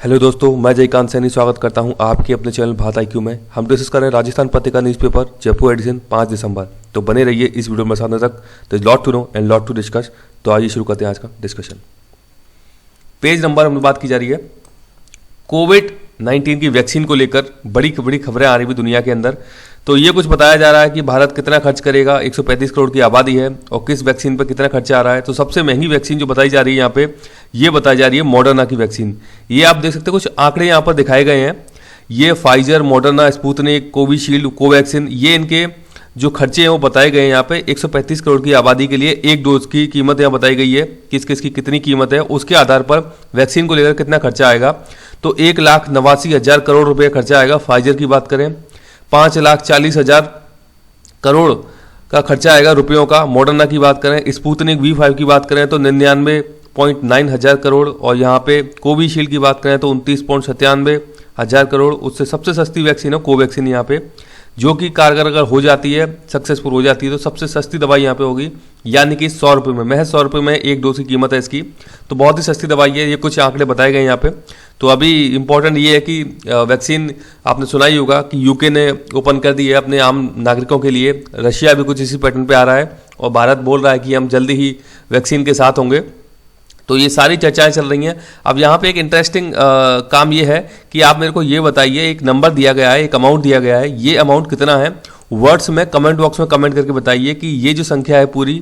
Hello दोस्तों, मैं जयकांत सैनी स्वागत करता हूं आपके अपने चैनल भारत IQ में। हम डिस्कस कर रहे हैं राजस्थान पत्रिका न्यूज़पेपर जयपुर एडिशन 5 दिसंबर। तो बने रहिए इस वीडियो में सामने तक। तो lot to know and lot to discuss. तो आइए शुरू करते हैं आज का डिस्कशन। पेज नंबर में बात की जा रही है कोविड-19 की वैक्सीन को लेकर बड़ी बड़ी खबरें आ रही है दुनिया के अंदर। तो ये कुछ बताया जा रहा है कि भारत कितना खर्च करेगा, 135 करोड़ की आबादी है और किस वैक्सीन पर कितना खर्चा आ रहा है। तो सबसे महंगी वैक्सीन जो बताई जा रही है यहाँ पे, ये बताई जा रही है मॉडर्ना की वैक्सीन। ये आप देख सकते हैं, कुछ आंकड़े यहाँ पर दिखाए गए हैं। ये Pfizer, Moderna, Sputnik, Covishield, Covaxin, ये इनके जो खर्चे हैं वो बताए गए हैं यहाँ पे। 135 करोड़ की आबादी के लिए एक डोज की कीमत यहाँ बताई गई है, किस किस की कितनी कीमत है, उसके आधार पर वैक्सीन को लेकर कितना खर्चा आएगा। तो 1,89,000 करोड़ रुपये खर्चा आएगा। फाइजर की बात करें 5,40,000 करोड़ का खर्चा आएगा रुपयों का। मॉडर्ना की बात करें, स्पुतनिक V5 की बात करें तो 99.9 हजार करोड़, और यहाँ पे कोविशील्ड की बात करें तो 29.97 हजार करोड़। उससे सबसे सस्ती वैक्सीन है कोवैक्सीन यहाँ पे, जो कि कारगर अगर हो जाती है, सक्सेसफुल हो जाती है, तो सबसे सस्ती दवाई यहाँ पे होगी, यानी कि 100 रुपये में, महज 100 रुपये में एक डोज की कीमत है इसकी। तो बहुत ही सस्ती दवाई है। ये कुछ आंकड़े बताए गए यहाँ पे। तो अभी इंपॉर्टेंट ये है कि वैक्सीन आपने सुना ही होगा कि यूके ने ओपन कर दी है अपने आम नागरिकों के लिए। रशिया भी कुछ इसी पैटर्न पे आ रहा है और भारत बोल रहा है कि हम जल्दी ही वैक्सीन के साथ होंगे। तो ये सारी चर्चाएं चल रही हैं। अब यहाँ पे एक इंटरेस्टिंग काम ये है कि आप मेरे को ये बताइए, एक नंबर दिया गया है, एक अमाउंट दिया गया है, ये अमाउंट कितना है वर्ड्स में कमेंट बॉक्स में कमेंट करके बताइए कि ये जो संख्या है पूरी,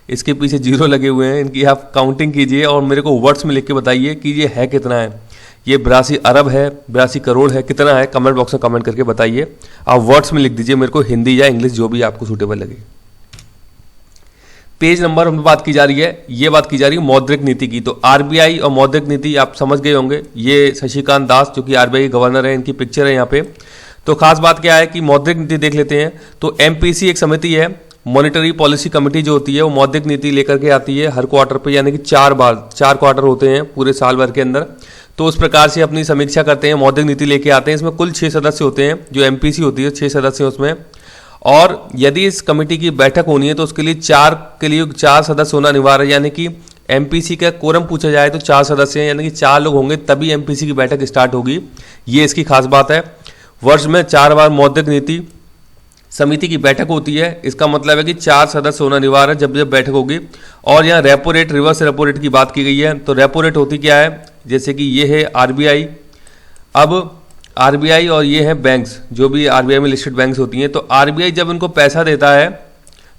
इसके पीछे जीरो लगे हुए हैं, इनकी आप काउंटिंग कीजिए और मेरे को वर्ड्स में लिख के बताइए कि ये है कितना है। ये 82 अरब है, 82 करोड़ है, कितना है कमेंट बॉक्स में कमेंट करके बताइए। आप वर्ड्स में लिख दीजिए मेरे को, हिंदी या इंग्लिश जो भी आपको सूटेबल लगे। पेज नंबर में बात की जा रही है, ये बात की जा रही है मौद्रिक नीति की। तो RBI और मौद्रिक नीति आप समझ गए होंगे। ये शशिकांत दास जो कि RBI गवर्नर है, इनकी पिक्चर है यहाँ पे। तो खास बात क्या है कि मौद्रिक नीति देख लेते हैं। तो MPC एक समिति है, मॉनिटरी पॉलिसी कमेटी जो होती है, वो मौद्रिक नीति लेकर के आती है हर क्वार्टर पे, यानी कि 4 क्वार्टर होते हैं पूरे साल भर के अंदर। तो उस प्रकार से अपनी समीक्षा करते हैं, मौद्रिक नीति लेके आते हैं। इसमें कुल 6 सदस्य होते हैं। जो MPC होती है 6 सदस्य हैं उसमें, और यदि इस कमेटी की बैठक होनी है तो उसके लिए 4 सदस्य होना अनिवार्य है। यानी कि MPC का कोरम पूछा जाए तो 4 सदस्य हैं, यानी कि 4 लोग होंगे तभी MPC की बैठक स्टार्ट होगी। ये इसकी खास बात है। वर्ष में 4 बार मौद्रिक नीति समिति की बैठक होती है। इसका मतलब है कि 4 सदस्य होना अनिवार्य है जब बैठक होगी। और यहाँ repo rate, reverse repo rate की बात की गई है। तो रेपो रेट होती क्या है, जैसे कि ये है RBI। अब RBI और ये है बैंक्स, जो भी RBI में लिस्टेड बैंक्स होती हैं। तो RBI जब इनको पैसा देता है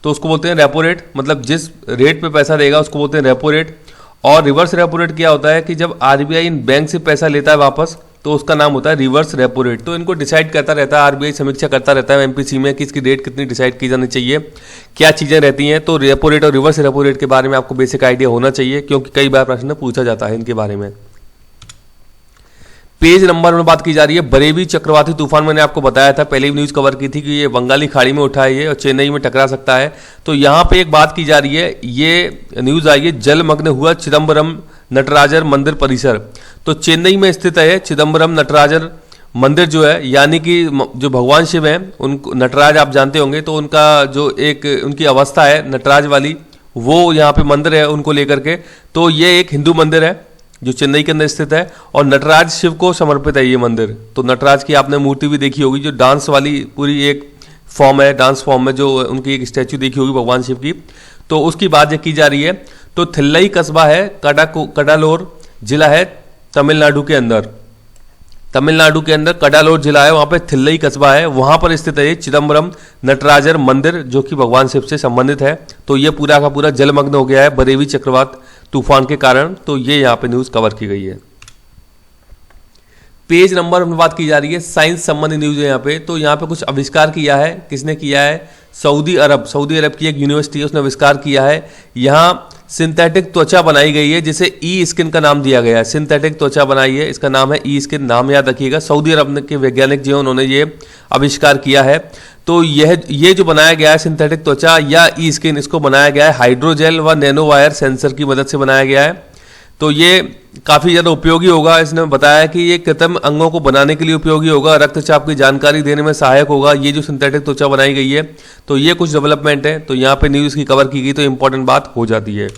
तो उसको बोलते हैं रेपो रेट, मतलब जिस रेट पे पैसा देगा उसको बोलते हैं रेपो रेट। और रिवर्स रेपो रेट क्या होता है कि जब RBI इन बैंक से पैसा लेता है वापस, तो उसका नाम होता है रिवर्स रेपो रेट। तो इनको डिसाइड करता रहता है RBI, समीक्षा करता रहता है MPC में कि इसकी रेट कितनी डिसाइड की जानी चाहिए, क्या चीज़ें रहती हैं। तो रेपो रेट और रिवर्स रेपो रेट के बारे में आपको बेसिक आइडिया होना चाहिए, क्योंकि कई बार प्रश्न पूछा जाता है इनके बारे में। पेज नंबर में बात की जा रही है बरेवी चक्रवाती तूफान। मैंने आपको बताया था, पहले भी न्यूज़ कवर की थी कि ये बंगाली खाड़ी में उठा है ये और चेन्नई में टकरा सकता है। तो यहाँ पे एक बात की जा रही है, ये न्यूज़ आई है, जलमग्न हुआ चिदम्बरम नटराजर मंदिर परिसर। तो चेन्नई में स्थित है चिदम्बरम नटराजर मंदिर जो है, यानी कि जो भगवान शिव हैं, उनको नटराज आप जानते होंगे। तो उनका जो एक उनकी अवस्था है नटराज वाली, वो यहाँ पे मंदिर है उनको लेकर के। तो ये एक हिंदू मंदिर है जो चेन्नई के अंदर स्थित है और नटराज शिव को समर्पित है ये मंदिर। तो नटराज की आपने मूर्ति भी देखी होगी, जो डांस वाली पूरी एक फॉर्म है, डांस फॉर्म में जो उनकी एक स्टैचू देखी होगी भगवान शिव की। तो उसकी बात की जा रही है। तो थिल्लई कस्बा है, कडालोर जिला है तमिलनाडु के अंदर। तमिलनाडु के अंदर कडालोर जिला है, वहाँ पे थिल्लई कस्बा है, वहाँ पर स्थित है ये चिदम्बरम नटराजर मंदिर, जो कि भगवान शिव से संबंधित है। तो ये पूरा का पूरा जलमग्न हो गया है बरेवी चक्रवात तूफान के कारण। तो ये यहाँ पे न्यूज़ कवर की गई है। पेज नंबर में बात की जा रही है साइंस संबंधी न्यूज़ है यहाँ पे। तो यहाँ पे कुछ आविष्कार किया है, किसने किया है, सऊदी अरब की एक यूनिवर्सिटी है, उसने आविष्कार किया है। यहाँ सिंथेटिक त्वचा बनाई गई है, जिसे ई स्किन का नाम दिया गया है। सिंथेटिक त्वचा बनाई है, इसका नाम है ई स्किन, नाम याद रखिएगा। सऊदी अरब के वैज्ञानिक जो उन्होंने ये आविष्कार किया है। तो ये जो बनाया गया है सिंथेटिक त्वचा या ई स्किन, इसको बनाया गया है हाइड्रोजेल व नैनोवायर सेंसर की मदद से बनाया गया है। तो ये काफ़ी ज़्यादा उपयोगी होगा। इसने बताया कि ये कृत्रिम अंगों को बनाने के लिए उपयोगी होगा, रक्तचाप की जानकारी देने में सहायक होगा। ये जो सिंथेटिक त्वचा बनाई गई है, तो ये कुछ डेवलपमेंट है। तो यहाँ पे न्यूज़ की कवर की गई तो इंपॉर्टेंट बात हो जाती है।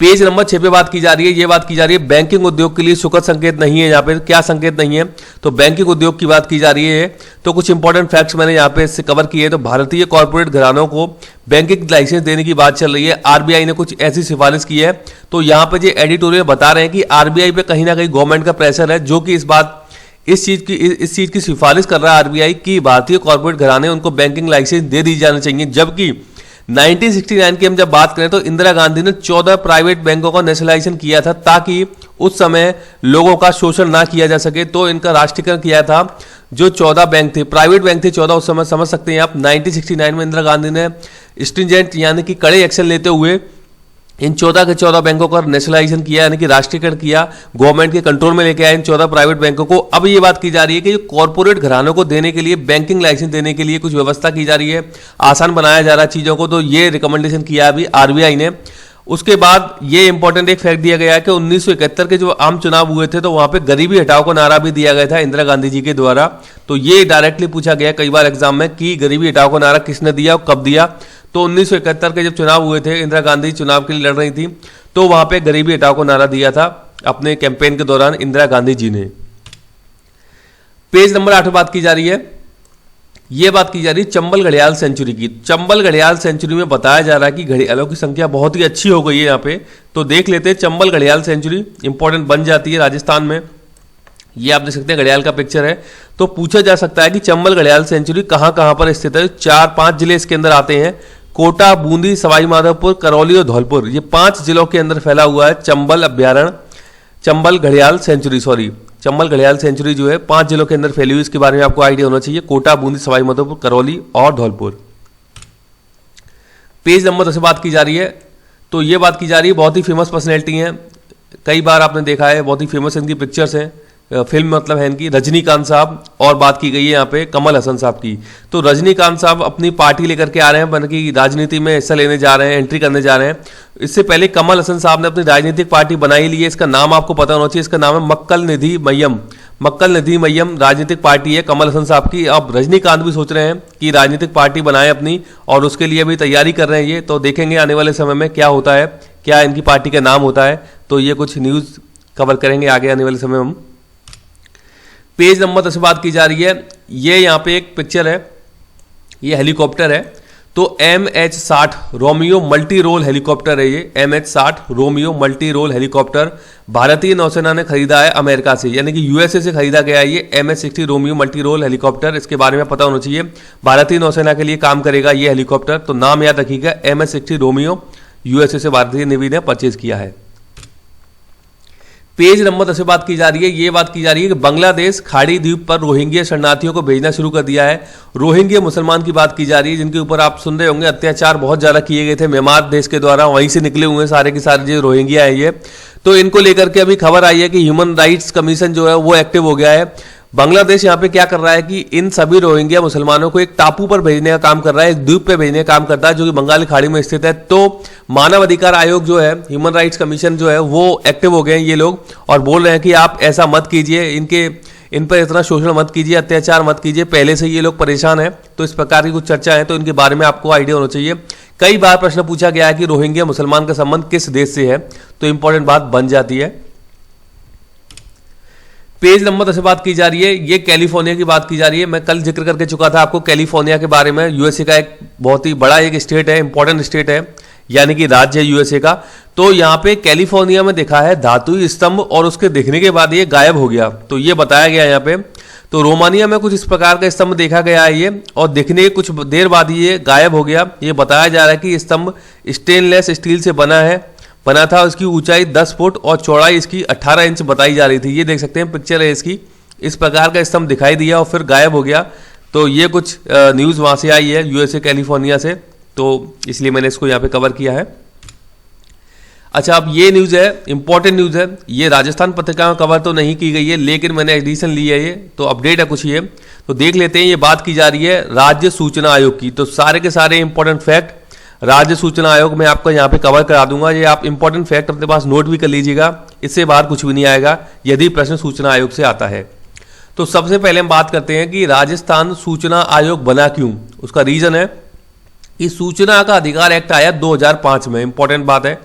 पेज नंबर 6 पे बात की जा रही है, ये बात की जा रही है बैंकिंग उद्योग के लिए सुखद संकेत नहीं है। यहाँ पे क्या संकेत नहीं है, तो बैंकिंग उद्योग की बात की जा रही है। तो कुछ इंपॉर्टेंट फैक्ट्स मैंने यहाँ पे इससे कवर किए। तो भारतीय कॉर्पोरेट घरानों को बैंकिंग लाइसेंस देने की बात चल रही है। आरबीआई ने कुछ ऐसी सिफारिश की है। तो यहाँ पे जो एडिटोरियल बता रहे हैं कि आरबीआई पे कहीं ना कहीं गवर्नमेंट का प्रेशर है, जो कि इस चीज की सिफारिश कर रहा है आरबीआई की भारतीय कॉर्पोरेट घराने उनको बैंकिंग लाइसेंस दे दी जानी चाहिए। जबकि 1969 की हम जब बात करें तो इंदिरा गांधी ने 14 प्राइवेट बैंकों का नेशनलाइजेशन किया था, ताकि उस समय लोगों का शोषण ना किया जा सके। तो इनका राष्ट्रीयकरण किया था। जो 14 बैंक थे, प्राइवेट बैंक थे 14, उस समय समझ सकते हैं आप। 1969 में इंदिरा गांधी ने स्ट्रिंजेंट यानी कि कड़े एक्शन लेते हुए इन 14 के 14 बैंकों का नेशनलाइजेशन किया, यानी कि राष्ट्रीयकरण किया, गवर्नमेंट के कंट्रोल में लेके आए इन 14 प्राइवेट बैंकों को। अब ये बात की जा रही है कि कॉर्पोरेट घरानों को देने के लिए, बैंकिंग लाइसेंस देने के लिए कुछ व्यवस्था की जा रही है, आसान बनाया जा रहा है चीज़ों को। तो ये रिकमेंडेशन किया अभी आरबीआई ने। उसके बाद ये इंपॉर्टेंट एक फैक्ट दिया गया है कि 1971 के जो आम चुनाव हुए थे तो वहां पे गरीबी हटाओ का नारा भी दिया गया था इंदिरा गांधी जी के द्वारा। तो ये डायरेक्टली पूछा गया कई बार एग्जाम में कि गरीबी हटाओ का नारा किसने दिया और कब दिया। तो 1971 के जब चुनाव हुए थे, इंदिरा गांधी चुनाव के लिए लड़ रही थी, तो वहां पे गरीबी हटाओ का नारा दिया था अपने कैंपेन के दौरान इंदिरा गांधी जी ने। पेज नंबर 8 बात की जा रही है, ये बात की जा रही है चंबल घड़ियाल सेंचुरी की। चंबल घड़ियाल सेंचुरी में बताया जा रहा है कि घड़ियालों की संख्या बहुत ही अच्छी हो गई है यहाँ पे। तो देख लेते हैं, चंबल घड़ियाल सेंचुरी इंपॉर्टेंट बन जाती है राजस्थान में। ये आप देख सकते हैं घड़ियाल का पिक्चर है। तो पूछा जा सकता है कि चंबल घड़ियाल सेंचुरी कहाँ कहाँ पर स्थित है। 4-5 जिले इसके अंदर आते हैं, कोटा, बूंदी, सवाई माधोपुर, करौली और धौलपुर। ये 5 जिलों के अंदर फैला हुआ है चंबल अभ्यारण्य, चंबल घड़ियाल सेंचुरी, चंबल घड़ियाल सेंचुरी जो है 5 जिलों के अंदर फैली हुई। इसके बारे में आपको आइडिया होना चाहिए, कोटा, बूंदी, सवाई माधोपुर, करौली और धौलपुर। पेज नंबर 10 से बात की जा रही है। तो ये बात की जा रही है बहुत ही फेमस पर्सनैलिटी हैं, कई बार आपने देखा है, बहुत ही फेमस इनकी पिक्चर्स हैं, फिल्म मतलब है इनकी, रजनीकांत साहब। और बात की गई है यहाँ पे कमल हसन साहब की। तो रजनीकांत साहब अपनी पार्टी लेकर के आ रहे हैं, बल्कि की राजनीति में हिस्सा लेने जा रहे हैं, एंट्री करने जा रहे हैं। इससे पहले कमल हसन साहब ने अपनी राजनीतिक पार्टी बनाई ली है। इसका नाम आपको पता होना चाहिए, इसका नाम है मक्कल निधि मय्यम। मक्कल निधि मय्यम राजनीतिक पार्टी है कमल हसन साहब की। अब रजनीकांत भी सोच रहे हैं कि राजनीतिक पार्टी बनाए अपनी, और उसके लिए भी तैयारी कर रहे हैं ये। तो देखेंगे आने वाले समय में क्या होता है, क्या इनकी पार्टी का नाम होता है। तो ये कुछ न्यूज़ कवर करेंगे आगे आने वाले समय हम। पेज नंबर 10 से बात की जा रही है। ये यहाँ पे एक पिक्चर है, ये हेलीकॉप्टर है। तो MH-60 Romeo multi role helicopter है ये। MH-60 Romeo multi role helicopter भारतीय नौसेना ने खरीदा है अमेरिका से, यानी कि यूएसए से खरीदा गया है ये MH-60 Romeo multi role helicopter. इसके बारे में पता होना चाहिए, भारतीय नौसेना के लिए काम करेगा ये हेलीकॉप्टर। तो नाम याद रखिएगा, MH-60 रोमियो, यूएसए से भारतीय नेवी ने परचेज किया है। पेज नंबर 10 से बात की जा रही है। ये बात की जा रही है कि बांग्लादेश खाड़ी द्वीप पर रोहिंग्या शरणार्थियों को भेजना शुरू कर दिया है। रोहिंग्या मुसलमान की बात की जा रही है, जिनके ऊपर आप सुन रहे होंगे अत्याचार बहुत ज़्यादा किए गए थे म्यांमार देश के द्वारा, वहीं से निकले हुए सारे के सारे जो रोहिंग्या है ये। तो इनको लेकर के अभी खबर आई है कि ह्यूमन राइट्स कमीशन जो है वो एक्टिव हो गया है। बांग्लादेश यहाँ पे क्या कर रहा है कि इन सभी रोहिंग्या मुसलमानों को एक टापू पर भेजने का काम कर रहा है, एक द्वीप पे भेजने का काम करता है, जो कि बंगाल खाड़ी में स्थित है। तो मानव अधिकार आयोग जो है, ह्यूमन राइट्स कमीशन जो है, वो एक्टिव हो गए हैं ये लोग, और बोल रहे हैं कि आप ऐसा मत कीजिए, इन पर इतना शोषण मत कीजिए, अत्याचार मत कीजिए, पहले से ये लोग परेशान हैं। तो इस प्रकार की कुछ चर्चा है, तो इनके बारे में आपको आइडिया होना चाहिए। कई बार प्रश्न पूछा गया है कि रोहिंग्या मुसलमान का संबंध किस देश से है, तो इंपॉर्टेंट बात बन जाती है। पेज नंबर 10 से बात की जा रही है। ये कैलिफोर्निया की बात की जा रही है। मैं कल जिक्र करके चुका था आपको कैलिफोर्निया के बारे में। यूएसए का एक बहुत ही बड़ा एक स्टेट है, इंपॉर्टेंट स्टेट है, यानी कि राज्य है यूएसए का। तो यहाँ पे कैलिफोर्निया में देखा है धातुई स्तंभ, और उसके दिखने के बाद ये गायब हो गया। तो ये बताया गया यहाँ पे। तो रोमानिया में कुछ इस प्रकार का स्तंभ देखा गया है ये, और दिखने के कुछ देर बाद ये गायब हो गया। ये बताया जा रहा है कि स्तंभ स्टेनलेस स्टील से बना था। उसकी ऊंचाई 10 फुट और चौड़ाई इसकी 18 इंच बताई जा रही थी। ये देख सकते हैं, पिक्चर है इसकी। इस प्रकार का स्तंभ दिखाई दिया और फिर गायब हो गया। तो ये कुछ न्यूज़ वहाँ से आई है, यूएसए कैलिफोर्निया से, तो इसलिए मैंने इसको यहाँ पे कवर किया है। अच्छा, अब ये न्यूज़ है, इंपॉर्टेंट न्यूज़ है। ये राजस्थान पत्रिका में कवर तो नहीं की गई है, लेकिन मैंने एडिशन ली है ये, तो अपडेट है कुछ ये। तो देख लेते हैं। ये बात की जा रही है राज्य सूचना आयोग की। तो सारे के सारे इंपॉर्टेंट फैक्ट राज्य सूचना आयोग में आपको यहाँ पे कवर करा दूंगा। ये आप इंपॉर्टेंट फैक्ट अपने पास नोट भी कर लीजिएगा, इससे बाहर कुछ भी नहीं आएगा यदि प्रश्न सूचना आयोग से आता है। तो सबसे पहले हम बात करते हैं कि राजस्थान सूचना आयोग बना क्यों। उसका रीजन है कि सूचना का अधिकार एक्ट आया 2005 में। इंपॉर्टेंट बात है,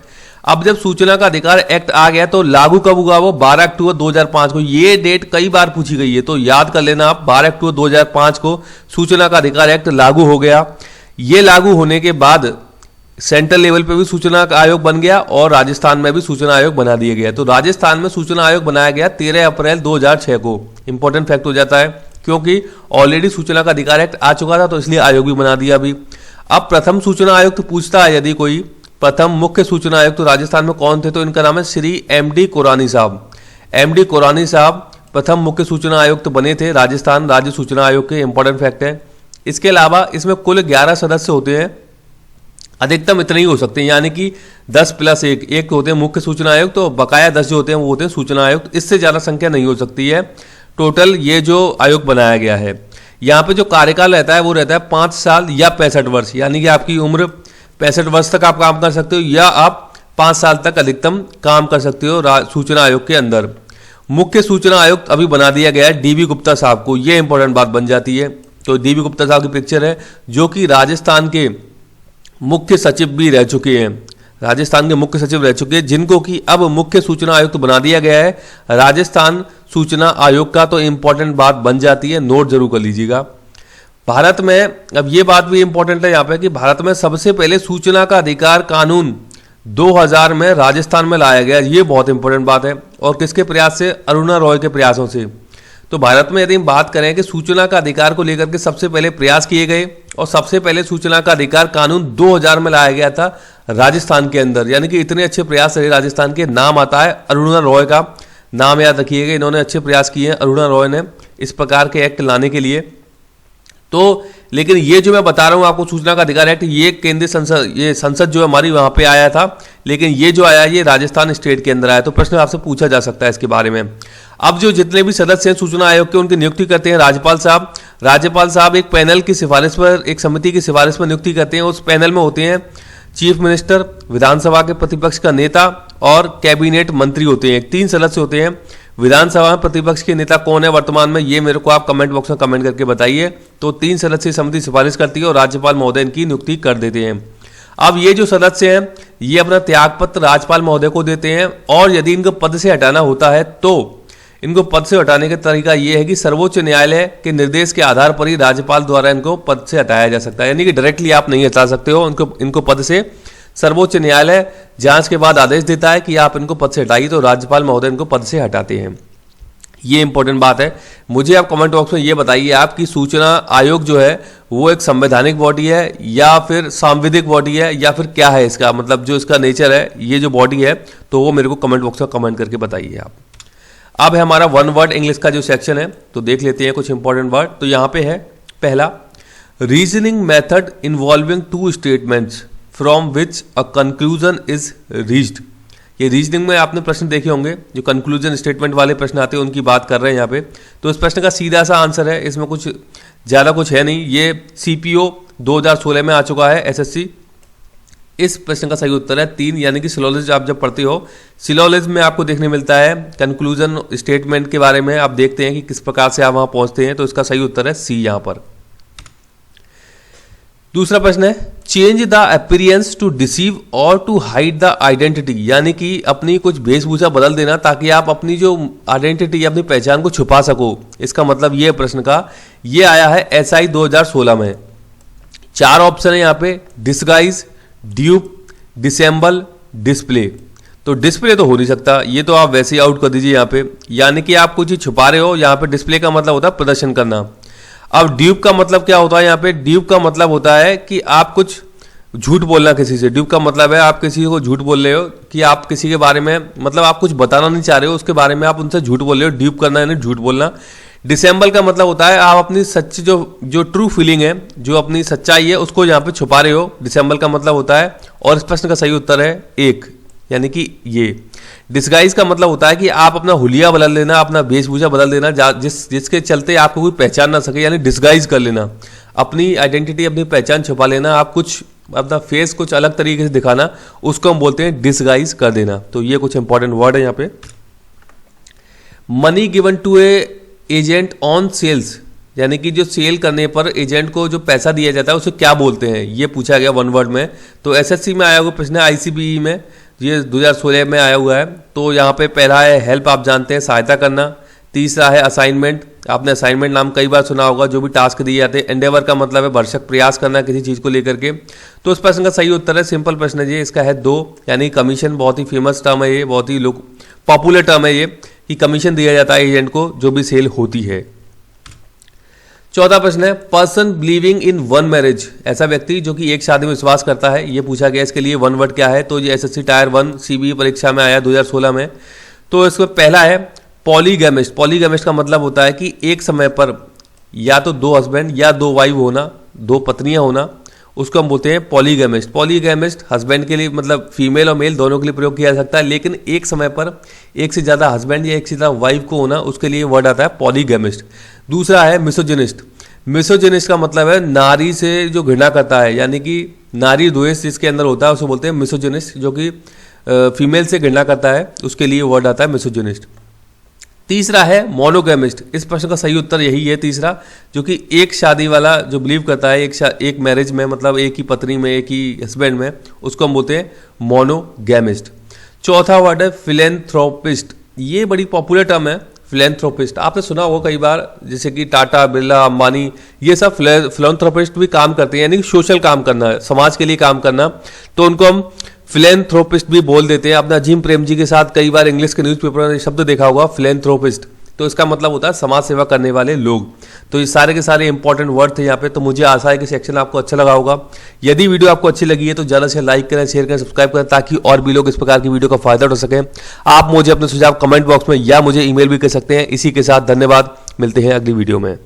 अब जब सूचना का अधिकार एक्ट आ गया तो लागू कब हुआ? वो 12 अक्टूबर 2005 को। ये डेट कई बार पूछी गई है, तो याद कर लेना आप, 12 अक्टूबर 2005 को सूचना का अधिकार एक्ट लागू हो गया। ये लागू होने के बाद सेंट्रल लेवल पे भी सूचना आयोग बन गया और राजस्थान में भी सूचना आयोग बना दिया गया। तो राजस्थान में सूचना आयोग बनाया गया 13 अप्रैल 2006 को। इंपॉर्टेंट फैक्ट हो जाता है, क्योंकि ऑलरेडी सूचना का अधिकार एक्ट आ चुका था, तो इसलिए आयोग भी बना दिया अभी। अब प्रथम सूचना आयोग तो पूछता है यदि कोई, प्रथम मुख्य सूचना आयुक्त तो राजस्थान में कौन थे? तो इनका नाम है श्री एमडी कुरानी साहब। एमडी कुरानी साहब प्रथम मुख्य सूचना आयुक्त बने थे राजस्थान राज्य सूचना आयोग के। इंपॉर्टेंट फैक्ट है। इसके अलावा इसमें कुल 11 सदस्य होते हैं, अधिकतम इतने ही हो सकते हैं, यानी कि 10 + 1 एक होते हैं मुख्य सूचना आयुक्त, तो बकाया 10 जो होते हैं वो होते हैं सूचना आयुक्त। इससे ज्यादा संख्या नहीं हो सकती है। टोटल ये जो आयोग बनाया गया है, यहाँ पे जो कार्यकाल रहता है वो रहता है 5 साल या 65 वर्ष, यानी कि आपकी उम्र 65 वर्ष तक आप काम कर सकते हो या आप 5 साल तक अधिकतम काम कर सकते हो सूचना आयोग के अंदर। मुख्य सूचना आयुक्त अभी बना दिया गया है डीबी गुप्ता साहब को। ये इंपॉर्टेंट बात बन जाती है। तो डीबी गुप्ता साहब की पिक्चर है, जो कि राजस्थान के मुख्य सचिव भी रह चुके हैं, राजस्थान के मुख्य सचिव रह चुके हैं, जिनको कि अब मुख्य सूचना आयुक्त बना दिया गया है राजस्थान सूचना आयोग का। तो इंपॉर्टेंट बात बन जाती है, नोट जरूर कर लीजिएगा। भारत में अब ये बात भी इंपॉर्टेंट है यहाँ पे कि भारत में सबसे पहले सूचना का अधिकार कानून 2000 में राजस्थान में लाया गया। ये बहुत इंपॉर्टेंट बात है। और किसके प्रयास से? अरुणा रॉय के प्रयासों से। तो भारत में यदि हम बात करें कि सूचना का अधिकार को लेकर के सबसे पहले प्रयास किए गए और सबसे पहले सूचना का अधिकार कानून 2000 में लाया गया था राजस्थान के अंदर, यानी कि इतने अच्छे प्रयास रहे राजस्थान के। नाम आता है अरुणा रॉय का, नाम याद रखिएगा, इन्होंने अच्छे प्रयास किए हैं अरुणा रॉय ने इस प्रकार के एक्ट लाने के लिए। तो लेकिन ये जो मैं बता रहा हूं आपको सूचना का अधिकार एक्ट, ये केंद्रीय संसद, ये संसद जो हमारी वहां पे आया था, लेकिन ये जो आया ये राजस्थान स्टेट के अंदर आया। तो प्रश्न आपसे पूछा जा सकता है इसके बारे में। अब जो जितने भी सदस्य हैं सूचना आयोग के, उनकी नियुक्ति करते हैं राज्यपाल साहब। राज्यपाल साहब एक पैनल की सिफारिश पर, एक समिति की सिफारिश पर नियुक्ति करते हैं। उस पैनल में होते हैं चीफ मिनिस्टर, विधानसभा के प्रतिपक्ष का नेता और कैबिनेट मंत्री होते हैं। 3 सदस्य होते हैं। विधानसभा में प्रतिपक्ष के नेता कौन है वर्तमान में, ये मेरे को आप कमेंट बॉक्स में कमेंट करके बताइए। तो 3 सदस्यीय समिति सिफारिश करती है और राज्यपाल महोदय इनकी नियुक्ति कर देते हैं। अब ये जो सदस्य हैं ये अपना त्यागपत्र राज्यपाल महोदय को देते हैं, और यदि इनको पद से हटाना होता है तो इनको पद से हटाने का तरीका ये है कि सर्वोच्च न्यायालय के निर्देश के आधार पर ही राज्यपाल द्वारा इनको पद से हटाया जा सकता है। यानी कि डायरेक्टली आप नहीं हटा सकते हो इनको पद से। सर्वोच्च न्यायालय जांच के बाद आदेश देता है कि आप इनको पद से हटाइए, तो राज्यपाल महोदय इनको पद से हटाते हैं। ये इंपॉर्टेंट बात है। मुझे आप कमेंट बॉक्स में ये बताइए आप कि सूचना आयोग जो है वो एक संवैधानिक बॉडी है या फिर सांविधिक बॉडी है या फिर क्या है इसका मतलब, जो इसका नेचर है, ये जो बॉडी है, तो वो मेरे को कमेंट बॉक्स में कमेंट करके बताइए आप। अब है हमारा 1 वर्ड इंग्लिश का जो सेक्शन है, तो देख लेते हैं कुछ इंपॉर्टेंट वर्ड। तो यहाँ पे है पहला, reasoning method involving 2 statements from which a conclusion is reached. ये रीजनिंग में आपने प्रश्न देखे होंगे, जो कंक्लूजन स्टेटमेंट वाले प्रश्न आते हैं उनकी बात कर रहे हैं यहाँ पे। तो इस प्रश्न का सीधा सा आंसर है, इसमें कुछ ज़्यादा कुछ है नहीं। ये CPO 2016 में आ चुका है SSC। इस प्रश्न का सही उत्तर है 3, यानी कि सिलोजिज्म आप जब पढ़ते हो, सिलोजिज्म में आपको देखने मिलता है कंक्लूजन स्टेटमेंट के बारे में। आप देखते हैं कि किस प्रकार से आप वहाँ पहुँचते हैं, तो इसका सही उत्तर है C यहाँ पर। दूसरा प्रश्न है, change the appearance to deceive और टू हाइड द आइडेंटिटी, यानी कि अपनी कुछ वेशभूषा बदल देना ताकि आप अपनी जो आइडेंटिटी, अपनी पहचान को छुपा सको। इसका मतलब ये प्रश्न का, ये आया है SI 2016 में। 4 ऑप्शन है यहाँ पे, डिस्गाइज, ड्यूप, डिसेंबल, डिस्प्ले। तो डिस्प्ले तो हो नहीं सकता, ये तो आप वैसे ही आउट कर दीजिए यहाँ पे, यानी कि आप कुछ चीज छुपा रहे हो। यहाँ पे डिस्प्ले का मतलब होता है प्रदर्शन करना। अब ड्यूप का मतलब क्या होता है यहाँ पे? ड्यूप का मतलब होता है कि आप कुछ झूठ बोलना किसी से। ड्यूप का मतलब है आप किसी को झूठ बोल रहे हो कि आप किसी के बारे में, मतलब आप कुछ बताना नहीं चाह रहे हो, उसके बारे में आप उनसे झूठ बोल रहे हो। ड्यूप करना यानी झूठ बोलना। डिसेंबल का मतलब होता है आप अपनी सच्ची जो ट्रू फीलिंग है, जो अपनी सच्चाई है, उसको यहाँ पे छुपा रहे हो। डिसेंबल का मतलब होता है। और इस प्रश्न का सही उत्तर है 1, यानी कि ये। डिस्गाइज का मतलब होता है कि आप अपना हुलिया बदल लेना, अपना वेशभूषा बदल देना, जिसके चलते आपको कोई पहचान ना सके, यानी डिस्गाइज कर लेना, अपनी आइडेंटिटी, अपनी पहचान छुपा लेना, आप कुछ अपना फेस कुछ अलग तरीके से दिखाना, उसको हम बोलते हैं डिस्गाइज कर देना। तो ये कुछ इंपॉर्टेंट वर्ड है यहाँ पे। Money given to a agent on sales, यानी कि जो सेल करने पर एजेंट को जो पैसा दिया जाता है उसे क्या बोलते हैं, ये पूछा गया 1 वर्ड में। तो SSC में आया हुआ प्रश्न है, ICBE में ये 2016 में आया हुआ है। तो यहाँ पे पहला है हेल्प, आप जानते हैं सहायता करना। तीसरा है असाइनमेंट, आपने असाइनमेंट नाम कई बार सुना होगा, जो भी टास्क दिए जाते हैं। एंडेवर का मतलब है भरसक प्रयास करना किसी चीज़ को लेकर के। तो इस प्रश्न का सही उत्तर है, सिंपल प्रश्न है ये, इसका है 2, यानी कमीशन। बहुत ही फेमस टर्म है ये, बहुत ही लोग पॉपुलर टर्म है ये, कि कमीशन दिया जाता है एजेंट को जो भी सेल होती है। चौथा प्रश्न है person believing in one marriage, ऐसा व्यक्ति जो कि एक शादी में विश्वास करता है, ये पूछा गया। इसके लिए वन वर्ड क्या है, तो ये एसएससी टायर 1 सीबीई परीक्षा में आया 2016 में। तो इसमें पहला है पॉलीगैमिस्ट। पॉलीगैमिस्ट का मतलब होता है कि एक समय पर या तो 2 हस्बैंड या 2 वाइफ होना, 2 पत्नियां होना, उसको हम बोलते हैं पॉलीगैमिस्ट। पॉलीगैमिस्ट हस्बैंड के लिए मतलब फीमेल और मेल दोनों के लिए प्रयोग किया जा सकता है, लेकिन एक समय पर एक से ज़्यादा हस्बैंड या एक से ज़्यादा वाइफ को होना, उसके लिए वर्ड आता है पॉलीगैमिस्ट। दूसरा है मिसोजिनिस्ट। मिसोजिनिस्ट का मतलब है नारी से जो घृणा करता है, यानी कि नारी द्वेष जिसके अंदर होता है उसे बोलते हैं मिसोजिनिस्ट, जो कि फीमेल से घृणा करता है, उसके लिए वर्ड आता है मिसोजिनिस्ट। तीसरा है मोनोगैमिस्ट। इस प्रश्न का सही उत्तर यही है तीसरा, जो कि एक शादी वाला जो बिलीव करता है एक मैरिज में, मतलब एक ही पत्नी में, एक ही हस्बैंड में, उसको हम बोलते हैं मोनोगैमिस्ट। चौथा वर्ड है फिलेंथ्रोपिस्ट। ये बड़ी पॉपुलर टर्म है फिलेंथ्रोपिस्ट, आपने सुना होगा कई बार, जैसे कि टाटा, बिरला, अंबानी, ये सब फिलेंथ्रोपिस्ट भी काम करते हैं, यानी कि सोशल काम करना, समाज के लिए काम करना, तो उनको हम फिलेंथ्रोपिस्ट भी बोल देते हैं। आपने अजीम प्रेम जी के साथ कई बार इंग्लिश के न्यूज़पेपर में शब्द देखा होगा फिलेंथ्रोपिस्ट, तो इसका मतलब होता है समाज सेवा करने वाले लोग। तो ये सारे के सारे इंपॉर्टेंट वर्ड थे यहाँ पे। तो मुझे आशा है कि सेक्शन आपको अच्छा लगा होगा। यदि वीडियो आपको अच्छी लगी है तो ज़्यादा से लाइक करें, शेयर करें, सब्सक्राइब करें, ताकि और भी लोग इस प्रकार की वीडियो का फायदा उठा सकें। आप मुझे अपने सुझाव कमेंट बॉक्स में या मुझे ईमेल भी कर सकते हैं। इसी के साथ धन्यवाद, मिलते हैं अगली वीडियो में।